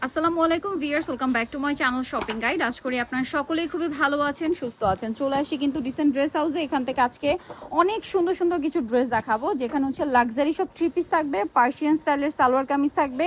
আসসালামু আলাইকুম viewers, welcome back to my channel shopping guide. আশা করি আপনারা সকলেই খুবই ভালো আছেন, সুস্থ আছেন। চলে আসি কিন্তু ডিসেন্ট ড্রেস হাউসে। এখান থেকে আজকে অনেক সুন্দর সুন্দর কিছু ড্রেস দেখাবো, যেখানে হচ্ছে লাক্সারি সব থ্রি পিস থাকবে, পার্সিয়ান স্টাইলের সালোয়ার কামিজ থাকবে,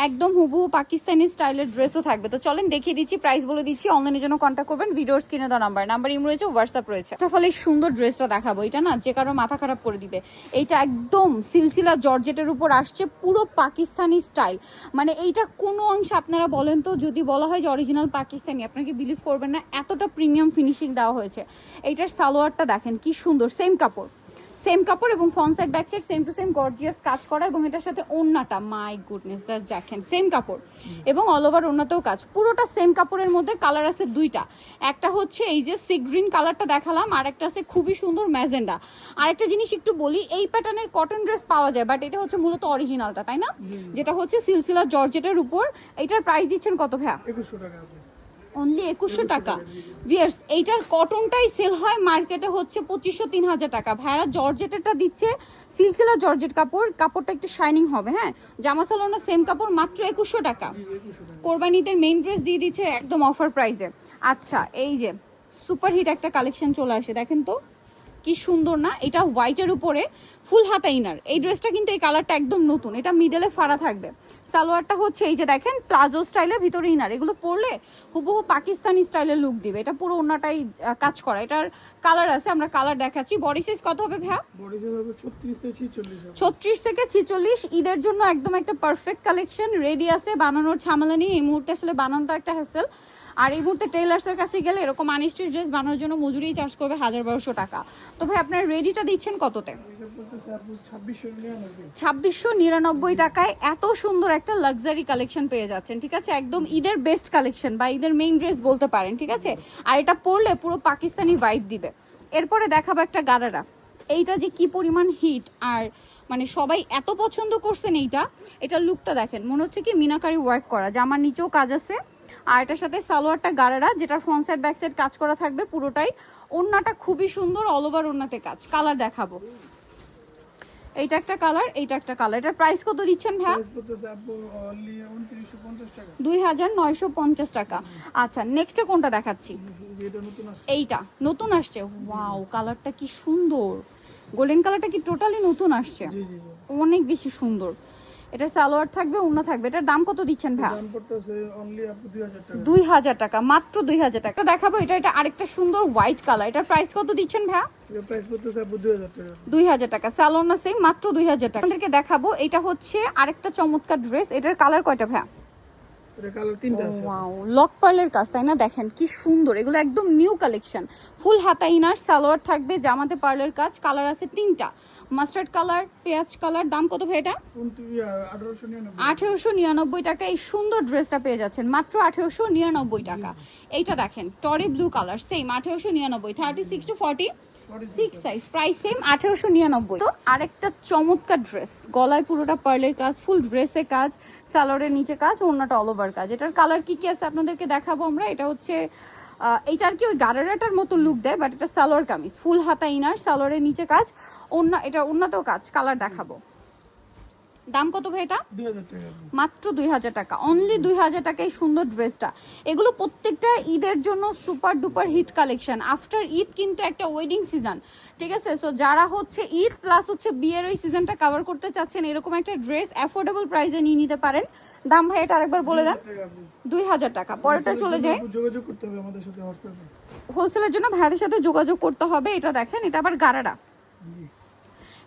একদম হুবহু পাকিস্তানি স্টাইলের ড্রেসও থাকবে। তো চলেন দেখিয়ে দিচ্ছি, প্রাইস বলে দিচ্ছি। অনলাইনের জন্য কন্ট্যাক্ট করবেন, ভিডিওর স্ক্রিনে দেওয়া নাম্বার ইম রয়েছে, হোয়াটসঅ্যাপ রয়েছে। ফলে সুন্দর ড্রেসটা দেখাবো, এটা না যে কারো মাথা খারাপ করে দিবে। এইটা একদম সিলসিলা জর্জেটের উপর আসছে, পুরো পাকিস্তানি স্টাইল। মানে এইটা কোনো অংশে আপনারা বলেন তো, যদি বলা হয় যে অরিজিনাল পাকিস্তানি, আপনাকে বিলিভ করবেন না, এতটা প্রিমিয়াম ফিনিশিং দেওয়া হয়েছে। এইটার সালোয়ারটা দেখেন কি সুন্দর, সেম কাপড় এবং front side back side same to same gorgeous কাজ করা, এবং এটার সাথে ওড়নাটা মাই গুডনেস জাস্ট দেখেন, সেম কাপড় এবং অল ওভার ওড়নাতেও কাজ, পুরোটা সেম কাপড়ের মধ্যে। কালার আছে দুইটা, একটা হচ্ছে এই যে সি গ্রিন কালারটা দেখালাম, আর একটা আছে খুবই সুন্দর ম্যাজেন্ডা। আর একটা জিনিস একটু বলি, এই প্যাটার্নের কটন ড্রেস পাওয়া যায়, বাট এটা হচ্ছে মূলত অরিজিনালটা, তাই না? যেটা হচ্ছে সিলসিলা জর্জেটের উপর। এটার প্রাইস দিচ্ছেন কত ভাইয়া? 2100 টাকা। অনলি 2100 টাকা। ভিয়ার্স, এইটার কটনটাই সেল হয় মার্কেটে হচ্ছে 2500-3000 টাকা। ভাইয়ারা জর্জেটেরটা দিচ্ছে, সিলসিলা জর্জেট কাপড়টা একটু শাইনিং হবে। হ্যাঁ, জামা সালোয়ার সেম কাপড়, মাত্র 2100 টাকা। কোরবানিদের মেইন ড্রেস দিয়ে দিচ্ছে একদম অফার প্রাইসে। আচ্ছা, এই যে সুপার হিট একটা কালেকশন চলে আসে, দেখেন তো কি সুন্দর না? এটা হোয়াইটের উপরে ফুল হাতা ইনার। এই ড্রেসটা কিন্তু এই কালারটা একদম নতুন, এটা মিডলে ফাড়া থাকবে। সালোয়ারটা হচ্ছে এই যে দেখেন প্লাজো স্টাইলের ভিতরে ইনার। এগুলো পরলে হুবহু পাকিস্তানি স্টাইলের লুক দিবে। এটা পুরো ওন্নাটাই কাজ করা। এটার কালার আছে, আমরা কালার দেখাচ্ছি। বডি সাইজ কত হবে ভাইয়া? বডি সাইজ হবে 36 থেকে 46 হবে। 36 থেকে 46। ঈদের জন্য একদম একটা পারফেক্ট কালেকশন রেডি আছে, বানানোর ঝামেলা নেই। এই মুহূর্তে আসলে বানানোটা একটা হ্যাসেল। আর এই মুহূর্তে টেইলার্সের কাছে গেলে এরকম আনস্টিচ ড্রেস বানানোর জন্য মজুরি চার্জ করবে 1000-1200 টাকা। তো ভাই আপনার রেডিটা দিচ্ছেন কততে? এটা বলতেছে আপু 2699। 2699 টাকায় এত সুন্দর একটা লাক্সারি কালেকশন পেয়ে যাচ্ছেন। ঠিক আছে, একদম ঈদের বেস্ট কালেকশন বা ঈদের মেইন ড্রেস বলতে পারেন। ঠিক আছে, আর এটা পরলে পুরো পাকিস্তানি ভাইব দিবে। এরপরে দেখাবো একটা গারারা। এইটা যে কি পরিমাণ হিট, আর মানে সবাই এত পছন্দ করছেন এটার লুকটা দেখেন, মনে হচ্ছে কি মিনাকারি ওয়ার্ক করা, জামার নিচেও কাজ আছে। আর এটার সাথে সালোয়ারটা গারারা, যেটা ফ্রন্ট সাইড ব্যাক সাইড কাজ করা থাকবে পুরোটাই। ওড়নাটা খুবই সুন্দর, অল ওভার ওড়নাতে কাজ। কালার দেখাবো, এইটা একটা কালার, এইটা একটা কালার। এটার প্রাইস কত দিচ্ছেন ভাইয়া? প্রাইস বলতেছে আপু অনলি 2950 টাকা। 2950 টাকা। আচ্ছা, নেক্সটে কোনটা দেখাচ্ছি? এটা নতুন আসছে। এইটা নতুন আসছে। ওয়াও, কালারটা কি সুন্দর, গোল্ডেন কালারটা কি টোটালি নতুন আসছে, জি জি জি। অনেক বেশি সুন্দর। এটা সালোয়ার থাকবে, ওড়না থাকবে। এটার দাম কত দিচ্ছেন ভাইয়া? দাম পড়তেছে অনলি আপু 2000 টাকা। 2000 টাকা, মাত্র 2000 টাকা। দেখাবো এটা আরেকটা সুন্দর হোয়াইট কালার। এটার প্রাইস কত দিচ্ছেন ভাইয়া? এটা প্রাইস পড়তেছে আপু 2000 টাকা। 2000 টাকা। সালোয়ার না সেম, মাত্র 2000 টাকা। আপনাদেরকে দেখাবো এটা হচ্ছে আরেকটা চমৎকার ড্রেস। এটার কালার কয়টা ভাইয়া? এটা কালার তিনটা আছে। ওয়াও, লক পার্লের কাজ, তাই না? দেখেন কি সুন্দর, এগুলো একদম নিউ কালেকশন। ফুল হাতা ইনার, সালোয়ার থাকবে, জামাতে পার্লের কাজ। কালার আছে তিনটা, মাস্টার্ড কালার, পেঁয়াজ কালার। দাম কত ভাই এটা? 1899। 1899 টাকা এই সুন্দর ড্রেসটা পেয়ে যাচ্ছেন, মাত্র 1899 টাকা। এইটা দেখেন টরি blue colour, same 1899, 36 to 46 size, price same 1899। তো আরেকটা চমৎকার ড্রেস, গলায় পুরোটা পার্লের কাজ, ফুল ড্রেসে কাজ, সালোয়ারের নিচে কাজ, ওড়নাটা অল ওভার কাজ। এটার কালার কি কি আছে আপনাদেরকে দেখাবো আমরা। এটা হচ্ছে এইটার কি ওই গারারাটার মতো লুক দেয়, বাট এটা সালোয়ার কামিজ, ফুল হাতা ইনার, সালোয়ারের নিচে কাজ, ওড়না, এটা ওড়নাতেও কাজ। কালার দেখাবো। দাম কত ভাই এটা? 2000 টাকা। মাত্র 2000 টাকা, অনলি 2000 টাকায় সুন্দর ড্রেসটা। এগুলো প্রত্যেকটা ঈদের জন্য super duper hit collection. After Eid কিন্তু একটা ওয়েডিং সিজন, ঠিক আছে? সো যারা হচ্ছে ঈদ প্লাস হচ্ছে বিয়ের ওই সিজনটা কভার করতে চাচ্ছেন, এরকম একটা ড্রেস অ্যাফোর্ডেবল প্রাইসে নিয়ে নিতে পারেন। দাম ভাই এটা আরেকবার বলে দেন। 2000 টাকা। পরেরটা চলে যায়, যোগাযোগ করতে হবে আমাদের সাথে হোয়াটসঅ্যাপে। হোলসেলের জন্য ভাইদের সাথে যোগাযোগ করতে হবে। এটা দেখেন, এটা আবার গারারা। জি।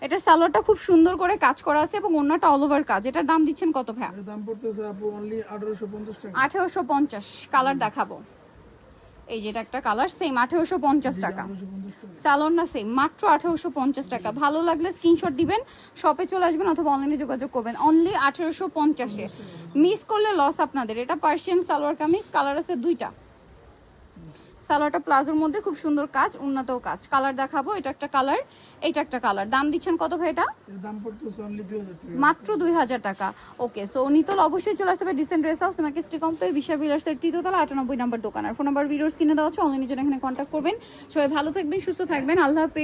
এটার সালোয়ারটা খুব সুন্দর করে কাজ করা আছে এবং ওড়নাটা অল ওভার কাজ। এটার দাম দিচ্ছেন কত ভাইয়া? এর দাম পড়তেছে আপু অনলি 1850 টাকা। 1850। কালার দেখাবো, এই যেটা একটা কালার, সেম 1850 টাকা। 1850 টাকা। সালোয়ার না সেম, মাত্র 1850 টাকা। ভালো লাগলে স্ক্রিনশট দিবেন, শপে চলে আসবেন অথবা অনলাইনে যোগাযোগ করবেন। অনলি 1850-এ। মিস করলে লস আপনাদের। এটা পার্সিয়ান সালোয়ার কামিজ, কালার আছে দুইটা। সালোয়ারটা প্লাজোর মধ্যে খুব সুন্দর কাজ, উন্নতও কাজ। কালার দেখাবো, এটা একটা কালার, এইটা একটা কালার। দাম দিচ্ছেন কত ভাই এটা? এর দাম পড়তেছে অনলি 2000 টাকা। মাত্র 2000 টাকা। ওকে, সো নিতল অবশ্যই চলে আসতে হবে ডিসেন্ট ড্রেস হাউস, তোমাকে স্টে কম্পে বিশা বিলার্সের 3য় তলা 98 নাম্বার দোকান। আর ফোন নাম্বার ভিডিওস কিনে দেওয়া হচ্ছে, অনলাইনে জন্য এখানে কন্ট্যাক্ট করবেন। সবাই ভালো থাকবেন, সুস্থ থাকবেন, আল্লাহ হাফেজ।